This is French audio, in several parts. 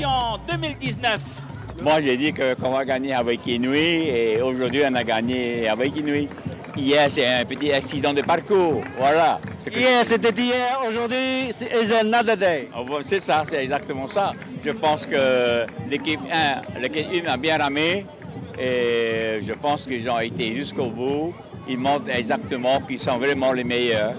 édition 2019. Moi, j'ai dit qu'on va gagner avec Inouï et aujourd'hui, on a gagné avec Inouï. Hier, c'est un petit accident de parcours. Voilà. Hier, c'était hier. Aujourd'hui, c'est another day. C'est ça, c'est exactement ça. Je pense que l'équipe 1 a bien ramé et je pense qu'ils ont été jusqu'au bout. Ils montrent exactement qu'ils sont vraiment les meilleurs.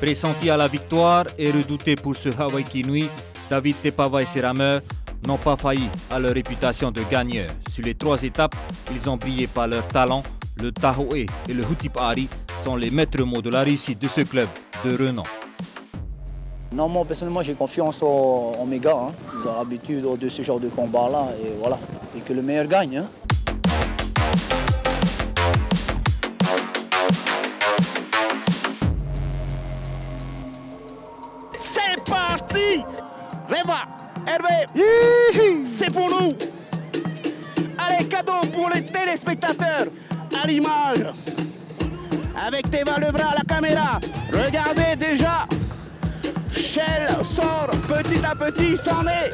Pressenti à la victoire et redouté pour ce Hawaii Kinui, David Tepava et ses rameurs n'ont pas failli à leur réputation de gagneurs. Sur les 3 étapes, ils ont brillé par leur talent. Le Tahoe et le Hutipari sont les maîtres mots de la réussite de ce club de renom. Non, moi personnellement j'ai confiance en mes gars. Hein. Ils ont l'habitude de ce genre de combat-là et voilà. Et que le meilleur gagne. Hein. C'est parti! Reva, Hervé, c'est pour nous. Allez, cadeau pour les téléspectateurs. À l'image, avec Teva le bras à la caméra, regardez déjà, Shell sort petit à petit, s'en est.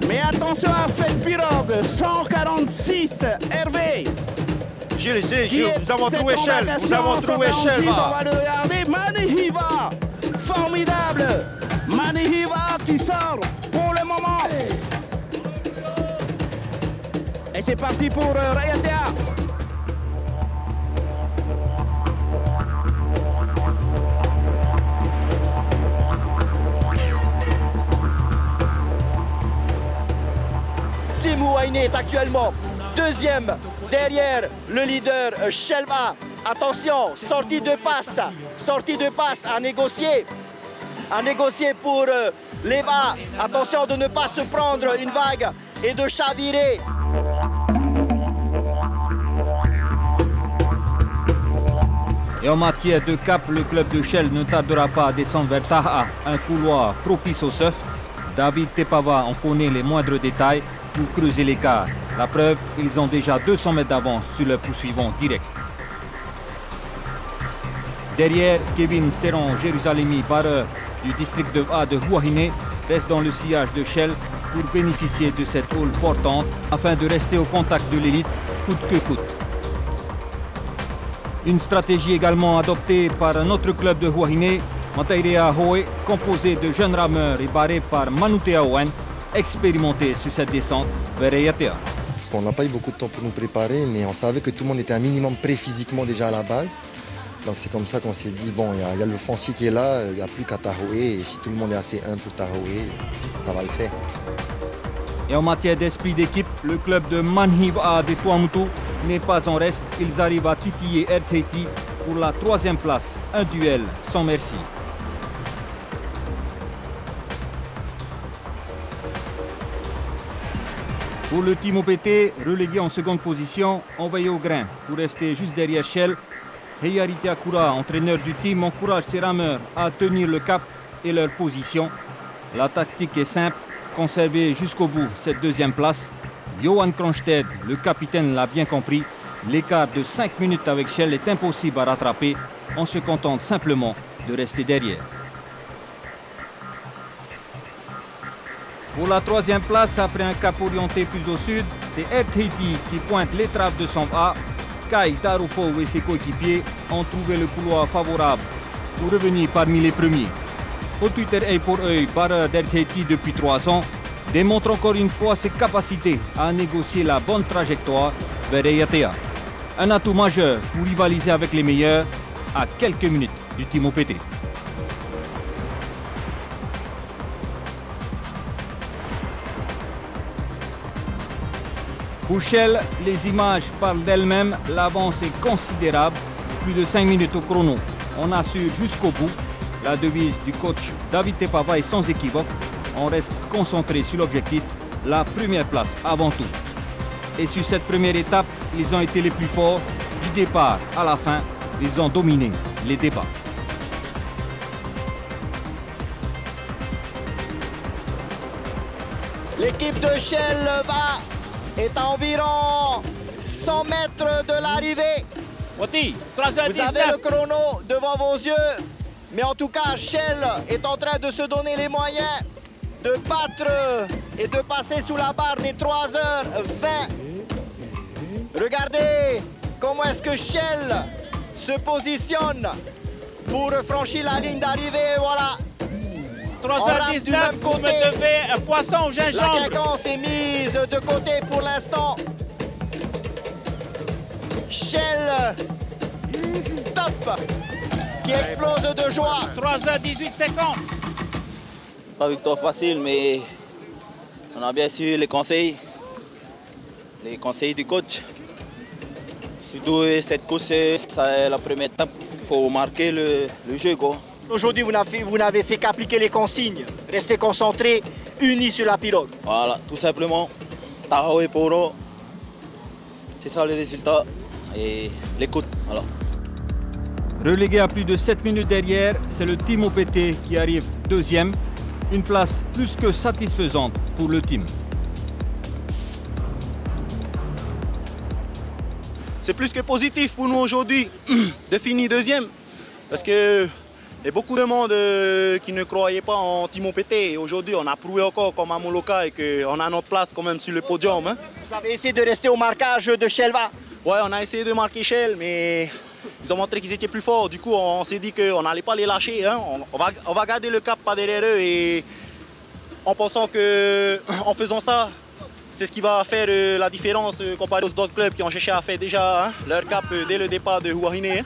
Mais attention à cette pirogue, 146, Hervé. Gilles, ici, Gilles, nous avons trouvé Shell, nous avons trouvé Shell. On va le regarder, Manihiva, formidable, Manihiva qui sort pour le moment. Et c'est parti pour Rayatea. Team Wayne est actuellement deuxième derrière le leader Shelva. Attention, sortie de passe à négocier pour l'Eva. Attention de ne pas se prendre une vague et de chavirer. Et en matière de cap, le club de Shell ne tardera pas à descendre vers Taha, un couloir propice au surf. David Tepava en connaît les moindres détails pour creuser l'écart. La preuve, ils ont déjà 200 mètres d'avance sur le poursuivant direct. Derrière, Kevin Serron Jérusalemi, barreur du district de A de Huahine, reste dans le sillage de Shell pour bénéficier de cette hole portante afin de rester au contact de l'élite coûte que coûte. Une stratégie également adoptée par un autre club de Huahine, Matairea Hoe, composé de jeunes rameurs et barré par Manutea Owen, expérimenté sur cette descente vers Rayatea. On n'a pas eu beaucoup de temps pour nous préparer, mais on savait que tout le monde était un minimum prêt physiquement déjà à la base. Donc c'est comme ça qu'on s'est dit, bon, il y a le foncier qui est là, il n'y a plus qu'à Tahoe, et si tout le monde est assez humble pour Tahoe, ça va le faire. Et en matière d'esprit d'équipe, le club de Manhiva de Tuamotu n'est pas en reste. Ils arrivent à titiller RTT pour la 3e place. Un duel sans merci. Pour le Team OPT, relégué en seconde position, envoyé au grain pour rester juste derrière Shell. Heiarite Akura, entraîneur du team, encourage ses rameurs à tenir le cap et leur position. La tactique est simple, conserver jusqu'au bout cette 2e place. Johan Kronstedt, le capitaine, l'a bien compris. L'écart de 5 minutes avec Shell est impossible à rattraper. On se contente simplement de rester derrière. Pour la 3e place, après un cap orienté plus au sud, c'est RTT qui pointe l'étrave de son A. Kai Tarufo et ses coéquipiers ont trouvé le couloir favorable pour revenir parmi les premiers. Au Twitter œil pour œil, barreur d'RTT depuis 3 ans, démontre encore une fois ses capacités à négocier la bonne trajectoire vers Rayatea. Un atout majeur pour rivaliser avec les meilleurs à quelques minutes du Team OPT. Pour Shell, les images parlent d'elles-mêmes, l'avance est considérable, plus de 5 minutes au chrono. On assure jusqu'au bout. La devise du coach David Tepava est sans équivoque. On reste concentré sur l'objectif, la première place avant tout. Et sur cette première étape, ils ont été les plus forts. Du départ à la fin, ils ont dominé les débats. L'équipe de Shell est à environ 100 mètres de l'arrivée. Vous avez le chrono devant vos yeux. Mais en tout cas, Shell est en train de se donner les moyens de battre et de passer sous la barre des 3h20. Regardez comment est-ce que Shell se positionne pour franchir la ligne d'arrivée. Voilà. 3h19, vous me devez un poisson au gingembre. La quinconce est mise de côté pour l'instant. Shell, top, qui explose de joie. 3h18 secondes. Pas victoire facile, mais on a bien su les conseils du coach. Surtout cette course, c'est la première étape. Il faut marquer le jeu, quoi. Aujourd'hui, vous n'avez fait qu'appliquer les consignes. Restez concentrés, unis sur la pirogue. Voilà, tout simplement. Tahoe et Poro, c'est ça le résultat. Et l'écoute, voilà. Relégué à plus de 7 minutes derrière, c'est le Team OPT qui arrive deuxième. Une place plus que satisfaisante pour le team. C'est plus que positif pour nous aujourd'hui de finir deuxième. Parce que il y a beaucoup de monde qui ne croyait pas en Team OPT. Aujourd'hui, on a prouvé encore comme à Moloka et qu'on a notre place quand même sur le podium. Hein. Vous avez essayé de rester au marquage de Shelva? Ouais, on a essayé de marquer Shell, mais ils ont montré qu'ils étaient plus forts. Du coup, on s'est dit qu'on n'allait pas les lâcher. Hein. On va garder le cap pas derrière eux et en pensant qu'en faisant ça, c'est ce qui va faire la différence comparé aux autres clubs qui ont cherché à faire déjà leur cap dès le départ de Huahine.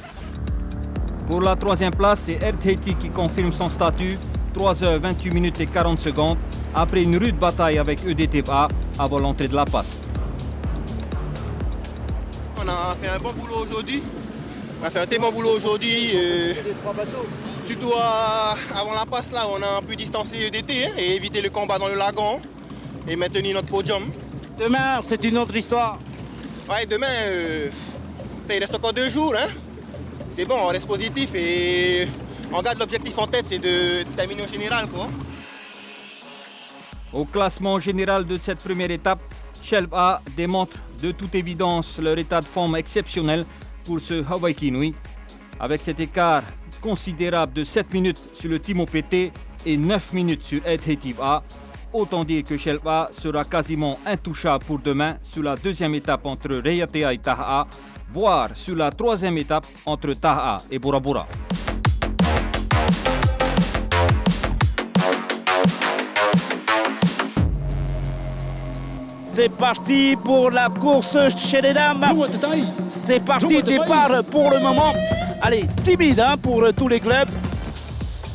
Pour la troisième place, c'est RTT qui confirme son statut. 3h28 minutes et 40 secondes après une rude bataille avec EDTVA avant l'entrée de la passe. On a fait un bon boulot aujourd'hui. On a fait un très bon boulot aujourd'hui. Surtout avant la passe, là, on a pu distancer EDT et éviter le combat dans le lagon et maintenir notre podium. Demain, c'est une autre histoire. Ouais, demain, il reste encore 2 jours. Hein. C'est bon, on reste positif et on garde l'objectif en tête, c'est de terminer au général, quoi. Au classement général de cette première étape, Shelva démontre de toute évidence leur état de forme exceptionnel pour ce Hawaii Kinui. Avec cet écart considérable de 7 minutes sur le Team OPT et 9 minutes sur RTTVA, autant dire que Shelva sera quasiment intouchable pour demain sur la deuxième étape entre Reiatea et Taha'a, voire sur la troisième étape entre Taha'a et Bora Bora. C'est parti pour la course chez les dames. C'est parti, départ pour le moment. Allez, timide pour tous les clubs.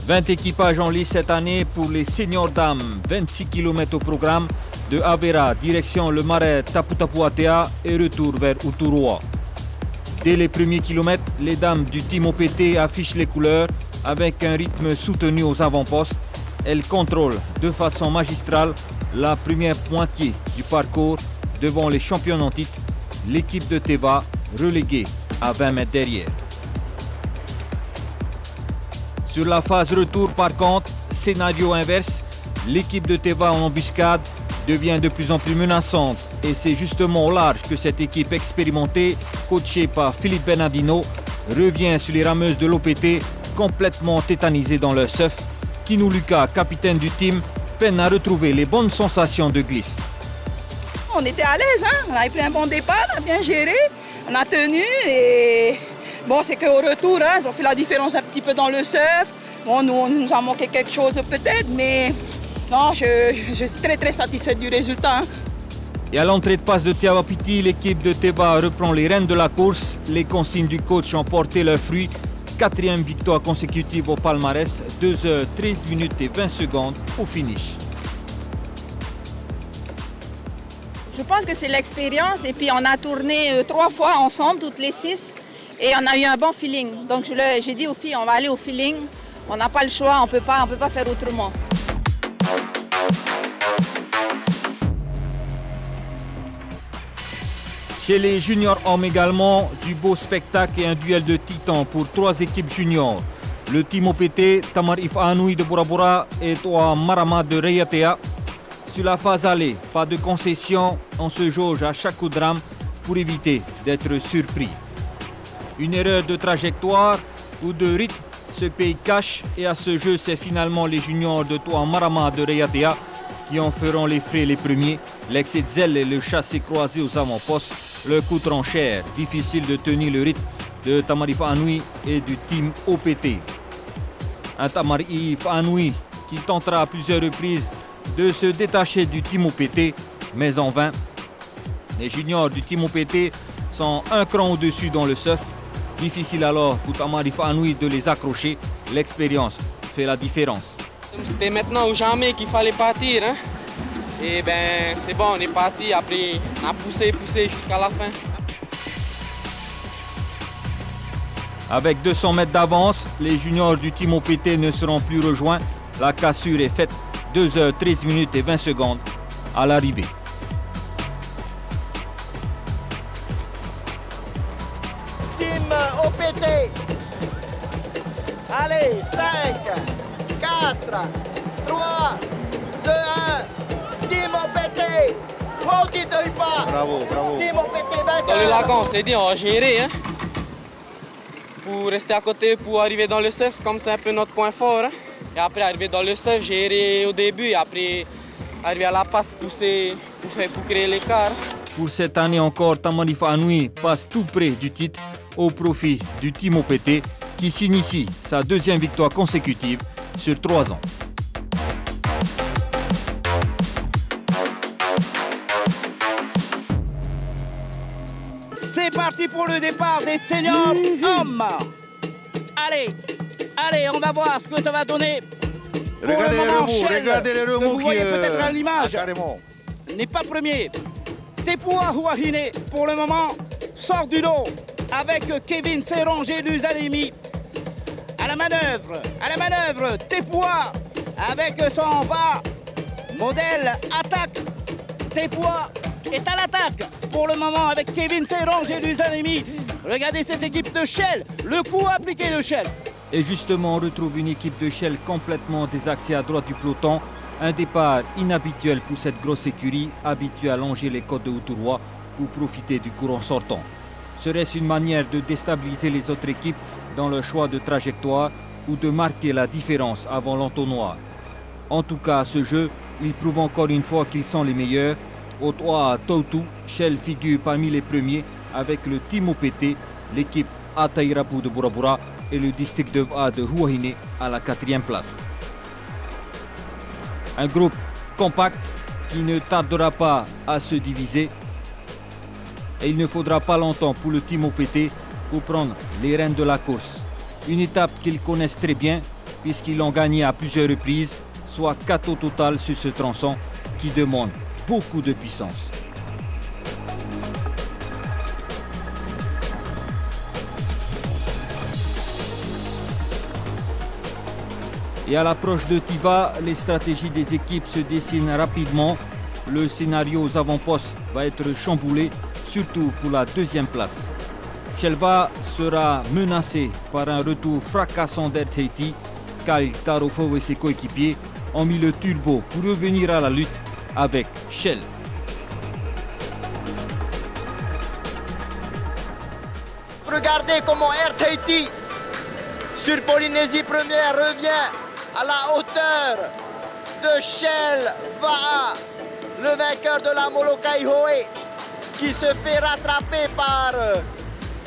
20 équipages en lice cette année pour les seniors dames. 26 km au programme de Avera, direction le marais Taputapuatea et retour vers Uturoa. Dès les premiers kilomètres, les dames du Team OPT affichent les couleurs avec un rythme soutenu aux avant-postes. Elles contrôlent de façon magistrale la première moitié du parcours devant les championnes en titre, l'équipe de Teva reléguée à 20 mètres derrière. Sur la phase retour par contre, scénario inverse, l'équipe de Teva en embuscade devient de plus en plus menaçante et c'est justement au large que cette équipe expérimentée, coachée par Philippe Bernardino, revient sur les rameuses de l'OPT complètement tétanisées dans leur surf. Kinu Luka, capitaine du team, peine à retrouver les bonnes sensations de glisse. On était à l'aise, on avait pris un bon départ, on a bien géré, on a tenu et bon, c'est qu'au retour, ils ont fait la différence un petit peu dans le surf. Bon, nous a manqué quelque chose peut-être, mais non, je suis très très satisfaite du résultat. Et à l'entrée de passe de Tiawapiti, l'équipe de Teva reprend les rênes de la course. Les consignes du coach ont porté leurs fruits. 4e victoire consécutive au palmarès, 2h13 minutes et 20 secondes au finish. Je pense que c'est l'expérience et puis on a tourné 3 fois ensemble, toutes les 6, et on a eu un bon feeling. Donc j'ai dit aux filles, on va aller au feeling, on n'a pas le choix, on peut pas faire autrement. Chez les juniors hommes également, du beau spectacle et un duel de titans pour 3 équipes juniors. Le Team OPT, Tamar Ifanui de Bora Bora et Toa Marama de Reiatea. Sur la phase aller, pas de concession, on se jauge à chaque coup de rame pour éviter d'être surpris. Une erreur de trajectoire ou de rythme, ce pays cache et à ce jeu, c'est finalement les juniors de Toa Marama de Reiatea qui en feront les frais les premiers. L'excès de zèle et le chassé croisé aux avant-postes le coûteront cher. Difficile de tenir le rythme de Tamari Fanoui et du team OPT. Un Tamari Fanoui qui tentera à plusieurs reprises de se détacher du team OPT, mais en vain. Les juniors du team OPT sont un cran au-dessus dans le surf. Difficile alors pour Tamari Fanoui de les accrocher. L'expérience fait la différence. C'était maintenant ou jamais qu'il fallait partir. Hein? Et ben c'est bon, on est parti. Après, on a poussé jusqu'à la fin. Avec 200 mètres d'avance, les juniors du team OPT ne seront plus rejoints. La cassure est faite 2h13 minutes et 20 secondes à l'arrivée. Team OPT. Allez, 5, 4, 3, 2, 1. Team OPT. Wow, tu ne pas. Bravo, bravo. Team OPT vainqueur. Dans le lagon, on s'est dit, on va gérer. Hein? Pour rester à côté, pour arriver dans le surf, comme c'est un peu notre point fort. Hein? Et après, arriver dans le surf, gérer au début. Et après, arriver à la passe, pousser pour créer l'écart. Pour cette année encore, Tamari Fanoui passe tout près du titre au profit du team OPT qui s'initie sa deuxième victoire consécutive sur 3 ans. C'est parti pour le départ des seniors hommes. Allez, on va voir ce que ça va donner. Regardez les remous, que vous voyez peut-être à l'image, carrément. n'est pas premier. Tepua Huahine, pour le moment, sort du lot avec Kevin Serranger du Zalemi. À la manœuvre, Tepua avec son bas modèle attaque. Tepua est à l'attaque pour le moment avec Kevin Serranger du Zalemi. Regardez cette équipe de Shell, le coup appliqué de Shell. Et justement, on retrouve une équipe de Shell complètement désaxée à droite du peloton. Un départ inhabituel pour cette grosse écurie, habituée à longer les côtes de Outouroi pour profiter du courant sortant. Serait-ce une manière de déstabiliser les autres équipes dans leur choix de trajectoire ou de marquer la différence avant l'entonnoir? En tout cas, à ce jeu, ils prouvent encore une fois qu'ils sont les meilleurs. Au toit à Tautu, Shell figure parmi les premiers avec le team OPT, l'équipe Atairapu de Burabura et le district de Va de Huahine à la 4e place. Un groupe compact qui ne tardera pas à se diviser. Et il ne faudra pas longtemps pour le team OPT pour prendre les rênes de la course. Une étape qu'ils connaissent très bien puisqu'ils l'ont gagnée à plusieurs reprises, soit 4 au total sur ce tronçon qui demande beaucoup de puissance. Et à l'approche de Tiva, les stratégies des équipes se dessinent rapidement. Le scénario aux avant-postes va être chamboulé, surtout pour la 2e place. Shelva sera menacé par un retour fracassant d'RTT. Kyle Tarofo et ses coéquipiers ont mis le turbo pour revenir à la lutte avec Shell. Regardez comment RTT sur Polynésie Première revient à la hauteur de Shell Va'a, le vainqueur de la Molokai Hoe, qui se fait rattraper par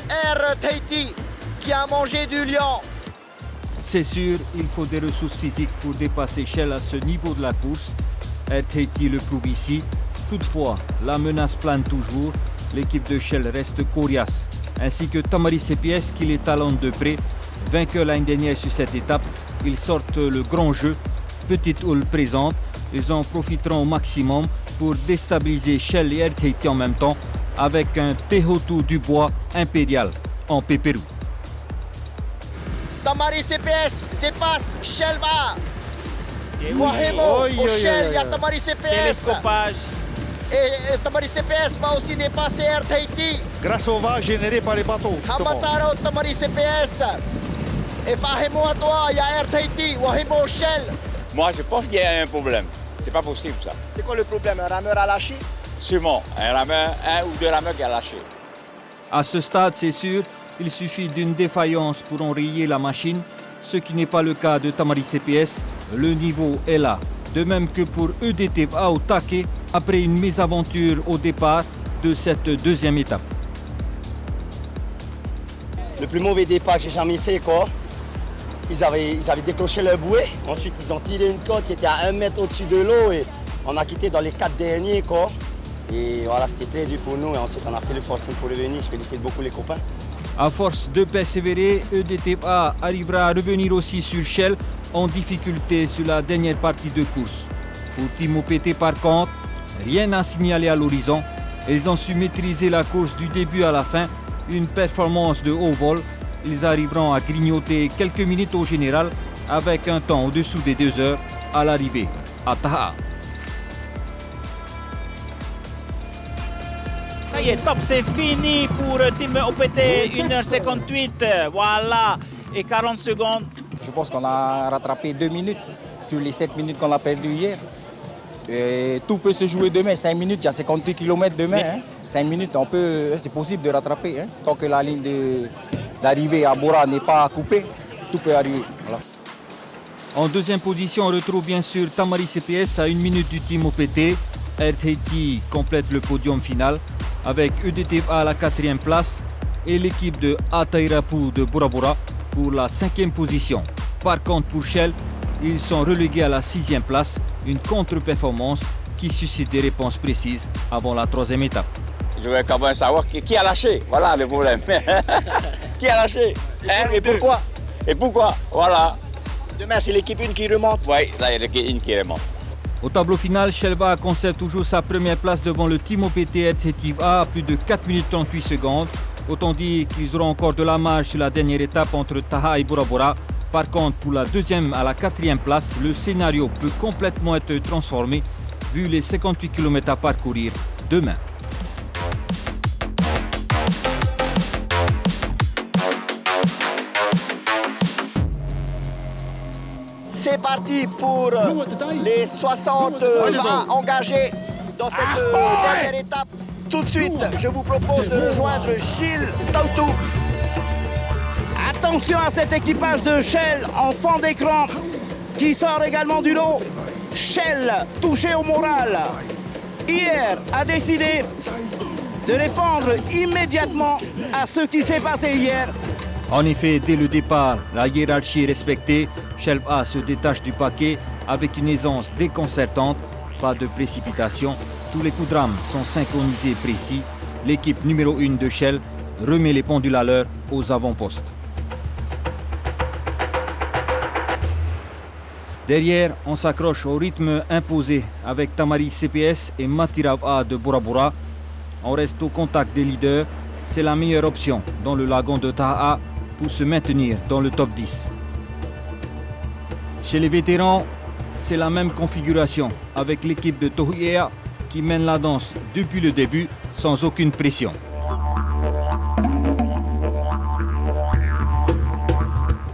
RTT qui a mangé du lion. C'est sûr, il faut des ressources physiques pour dépasser Shell à ce niveau de la course. RTT le prouve ici. Toutefois, la menace plane toujours. L'équipe de Shell reste coriace, ainsi que Tamari CPS qui les talonne de près. Vainqueur l'année dernière sur cette étape, ils sortent le grand jeu. Petite houle présente, ils en profiteront au maximum pour déstabiliser Shell et RTT en même temps avec un Tehotu Dubois impérial en pépérou. Tamari CPS dépasse Shell Va'a. Wahemo au Shell, il y a Tamari CPS. Télescopage. Et Tamari CPS va aussi dépasser RTT. Grâce au vent généré par les bateaux. Hamataro, Tamari CPS. Et Fahemo à toi, il y a RTT, Wahemo au Shell. Moi, je pense qu'il y a un problème. C'est pas possible, ça. C'est quoi le problème? Un rameur a lâché? Sûrement, un ou deux rameurs qui a lâché. À ce stade, c'est sûr, il suffit d'une défaillance pour enrayer la machine, ce qui n'est pas le cas de Tamari CPS. Le niveau est là. De même que pour EDTVA au taquet après une mésaventure au départ de cette deuxième étape. Le plus mauvais départ que j'ai jamais fait, quoi. Ils avaient décroché le bouée. Ensuite, ils ont tiré une côte qui était à 1 mètre au-dessus de l'eau et on a quitté dans les 4 derniers, quoi. Et voilà, c'était très dur pour nous et ensuite on a fait le forcing pour revenir. Je félicite beaucoup les copains. À force de persévérer, EDTVA arrivera à revenir aussi sur Shell en difficulté sur la dernière partie de course. Pour Team OPT par contre, rien à signaler à l'horizon. Ils ont su maîtriser la course du début à la fin, une performance de haut vol. Ils arriveront à grignoter quelques minutes au général avec un temps au-dessous des 2 heures à l'arrivée à Taha. Ça y est, top, c'est fini pour Team OPT, 1h58, voilà, et 40 secondes. Je pense qu'on a rattrapé 2 minutes sur les 7 minutes qu'on a perdu hier. Et tout peut se jouer demain, 5 minutes, il y a 58 km demain. Hein. 5 minutes, c'est possible de rattraper. Hein. Tant que la ligne d'arrivée à Bora n'est pas coupée, tout peut arriver. Voilà. En deuxième position, on retrouve bien sûr Tamari CPS à 1 minute du Team OPT. RTT complète le podium final avec EDTVA à la 4e place et l'équipe de Atairapu de Bora Bora pour la 5e position. Par contre, pour Shell, ils sont relégués à la 6e place, une contre-performance qui suscite des réponses précises avant la 3e étape. Je veux quand même savoir qui a lâché, voilà le problème. Qui a lâché? Et pourquoi? Et pourquoi? Voilà. Demain, c'est l'équipe 1 qui remonte. Oui, c'est l'équipe 1 qui remonte. Au tableau final, Shelva conserve toujours sa première place devant le Team OPT RTTVA à plus de 4 minutes 38 secondes. Autant dire qu'ils auront encore de la marge sur la dernière étape entre Taha et Bora Bora. Par contre, pour la 2e à la 4e place, le scénario peut complètement être transformé vu les 58 km à parcourir demain. C'est parti pour les 60 pas engagés dans cette dernière étape. Tout de suite, je vous propose de rejoindre Gilles Tautou. Attention à cet équipage de Shell en fond d'écran qui sort également du lot. Shell, touché au moral, hier a décidé de répondre immédiatement à ce qui s'est passé hier. En effet, dès le départ, la hiérarchie est respectée. Shell A se détache du paquet avec une aisance déconcertante. Pas de précipitation. Tous les coups de rame sont synchronisés et précis. L'équipe numéro 1 de Shell remet les pendules à l'heure aux avant-postes. Derrière, on s'accroche au rythme imposé avec Tamari CPS et Matirav A de Bora Bora. On reste au contact des leaders. C'est la meilleure option dans le lagon de Taha pour se maintenir dans le top 10. Chez les vétérans, c'est la même configuration avec l'équipe de Tohiea qui mène la danse depuis le début sans aucune pression.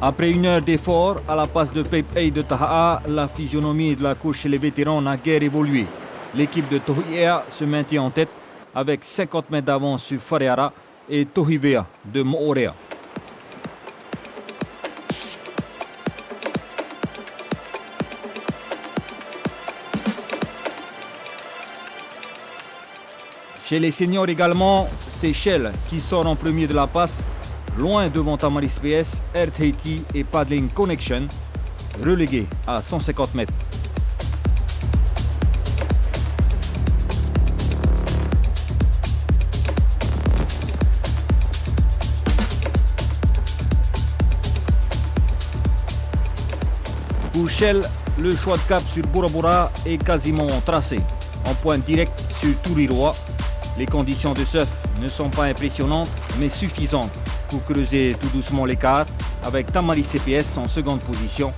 Après 1 heure d'effort à la passe de Pape A de Taha, la physionomie de la course chez les vétérans n'a guère évolué. L'équipe de Tohiea se maintient en tête avec 50 mètres d'avance sur Fareara et Tohivea de Moorea. Chez les seniors également, c'est Shell qui sort en premier de la passe, loin devant Tamari SPS, RTT et Paddling Connection, relégués à 150 mètres. Pour Shell, le choix de cap sur Bora Bora est quasiment tracé. En pointe directe sur Turiroa. Les conditions de surf ne sont pas impressionnantes, mais suffisantes pour creuser tout doucement l'écart, avec Tamari CPS en seconde position,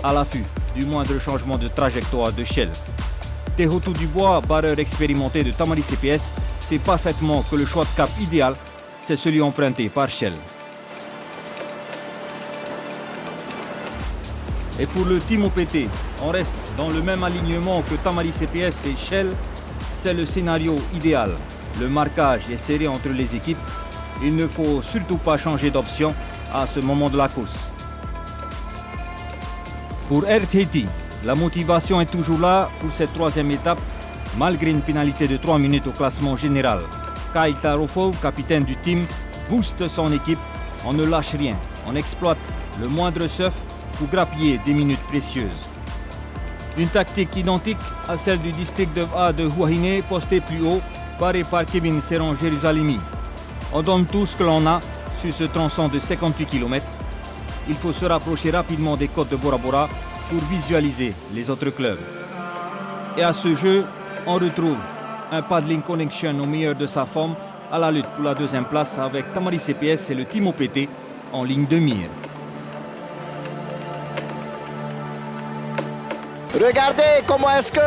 à l'affût du moindre changement de trajectoire de Shell. Tehotu Dubois, barreur expérimenté de Tamari CPS, sait parfaitement que le choix de cap idéal, c'est celui emprunté par Shell. Et pour le Team OPT, on reste dans le même alignement que Tamari CPS et Shell. C'est le scénario idéal. Le marquage est serré entre les équipes. Il ne faut surtout pas changer d'option à ce moment de la course. Pour RTT, La motivation est toujours là pour cette troisième étape, malgré une pénalité de 3 minutes au classement général. Kyle Tarofo, capitaine du team, booste son équipe. On ne lâche rien, on exploite le moindre surf pour grappiller des minutes précieuses. Une tactique identique à celle du district de A de Huahine, posté plus haut, barré par Kevin Serron Jérusalemi. On donne tout ce que l'on a sur ce tronçon de 58 km. Il faut se rapprocher rapidement des côtes de Bora Bora pour visualiser les autres clubs. Et à ce jeu, on retrouve un paddling connection au meilleur de sa forme à la lutte pour la deuxième place avec Tamari CPS et le Team OPT en ligne de mire. Regardez comment est-ce que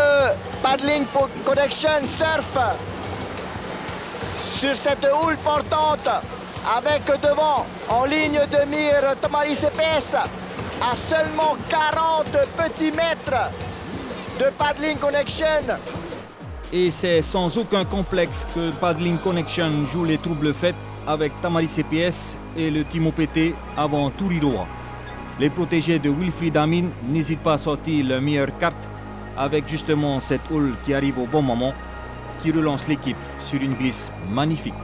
Paddling Connection surfe sur cette houle portante avec devant en ligne de mire Tamari CPS à seulement 40 petits mètres de Paddling Connection. Et c'est sans aucun complexe que Paddling Connection joue les troubles faits avec Tamari CPS et le Team OPT avant Turiroa. Les protégés de Wilfried Amin n'hésitent pas à sortir leur meilleure carte avec justement cette houle qui arrive au bon moment, qui relance l'équipe sur une glisse magnifique.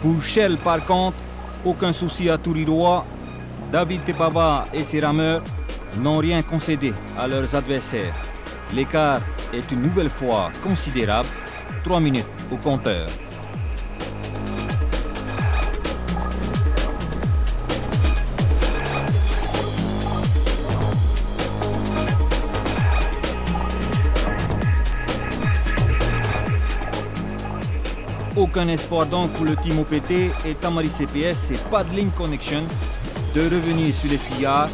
Pour Shell par contre, aucun souci à Turiroa. David Tepava et ses rameurs n'ont rien concédé à leurs adversaires. L'écart est une nouvelle fois considérable. 3 minutes au compteur. Aucun espoir donc pour le Team OPT et Tamari CPS et Paddling Connection de revenir sur les fillards.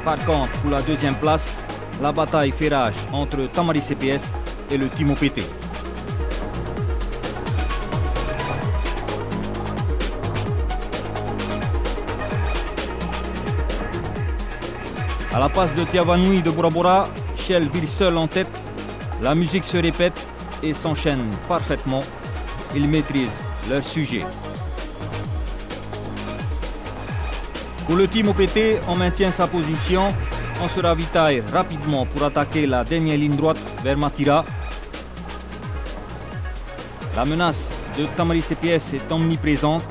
Par contre, pour la deuxième place, la bataille fait rage entre Tamari CPS et le Team OPT. À la passe de Tiavanui de Bora Bora, Shell vire seul en tête. La musique se répète et s'enchaîne parfaitement. Ils maîtrisent leur sujet. Pour le Team OPT, on maintient sa position. On se ravitaille rapidement pour attaquer la dernière ligne droite vers Matira. La menace de Tamari CPS est omniprésente.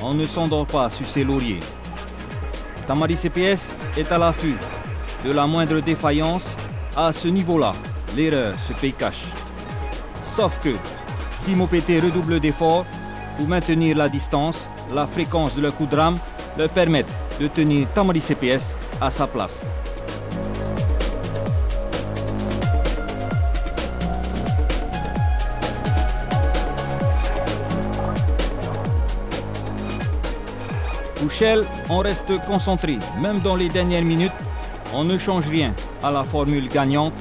On ne s'endort pas sur ses lauriers. Tamari CPS est à l'affût de la moindre défaillance. À ce niveau-là, l'erreur se paye cash. Sauf que Team OPT redouble d'efforts pour maintenir la distance. La fréquence de leur coup de rame leur permettent de tenir Tamari CPS à sa place. Pour Shell, on reste concentré, même dans les dernières minutes. On ne change rien à la formule gagnante.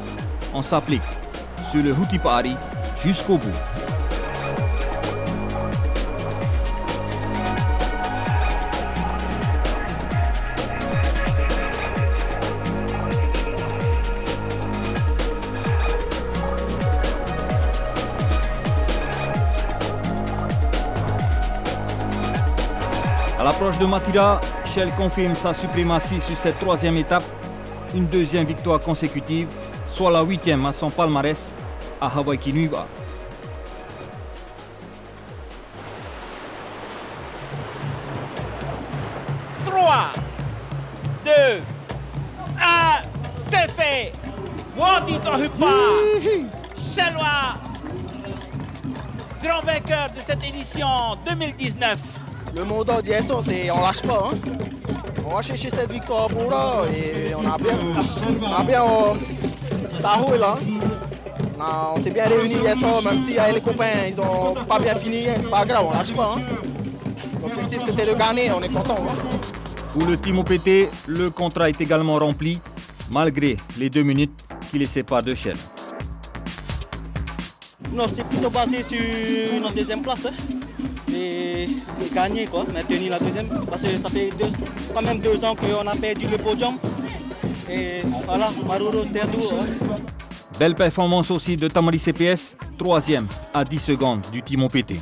On s'applique sur le Hutipari jusqu'au bout. À l'approche de Matira, Shell confirme sa suprématie sur cette troisième étape. Une deuxième victoire consécutive, soit la 8e à son palmarès à Hawaii Kinuiva. Trois, 2, 1, c'est fait. Wotito Hupa, Shelwa, grand vainqueur de cette édition 2019. Le mot d'ordre d'ISO, c'est on lâche pas. Hein? On va chercher cette victoire pour là et on a bien Tahoe là. On s'est bien réunis ISO, même si les copains ils ont pas bien fini, c'est pas grave, on lâche pas. Hein? L'objectif c'était de gagner, on est content. Hein? Pour le Team OPT, le contrat est également rempli, malgré les 2 minutes qui les séparent de Shell. Non, c'est plutôt basé sur notre deuxième place. Hein? Et gagner quoi, maintenir la deuxième, parce que ça fait quand même 2 ans qu'on a perdu le podium. Et voilà, Maruru, Terdu. Belle performance aussi de Tamari CPS, 3e à 10 secondes du Team OPT.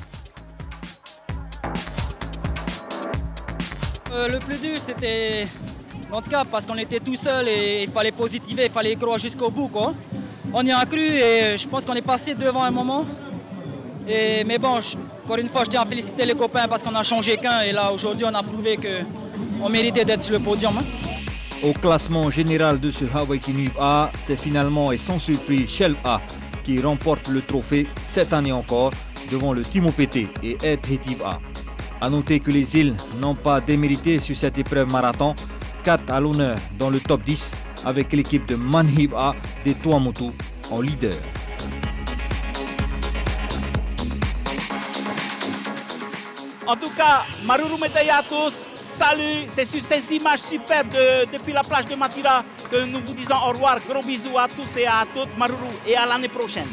Le plus dur, c'était notre cap parce qu'on était tout seul et il fallait positiver, il fallait y croire jusqu'au bout, quoi. On y a cru et je pense qu'on est passé devant un moment. Mais bon, encore une fois, je tiens à féliciter les copains parce qu'on a changé qu'un et là aujourd'hui on a prouvé qu'on méritait d'être sur le podium. Au classement général de ce Hawaii Kinub A, c'est finalement et sans surprise Shelf A qui remporte le trophée cette année encore devant le Team OPT et Air Tehiti A. A noter que les îles n'ont pas démérité sur cette épreuve marathon, 4 à l'honneur dans le top 10 avec l'équipe de Manhib A des Tuamotu en leader. En tout cas, Maruru médaille à tous. Salut, c'est sur ces images superbes depuis la plage de Matira que nous vous disons au revoir. Gros bisous à tous et à toutes. Maruru et à l'année prochaine.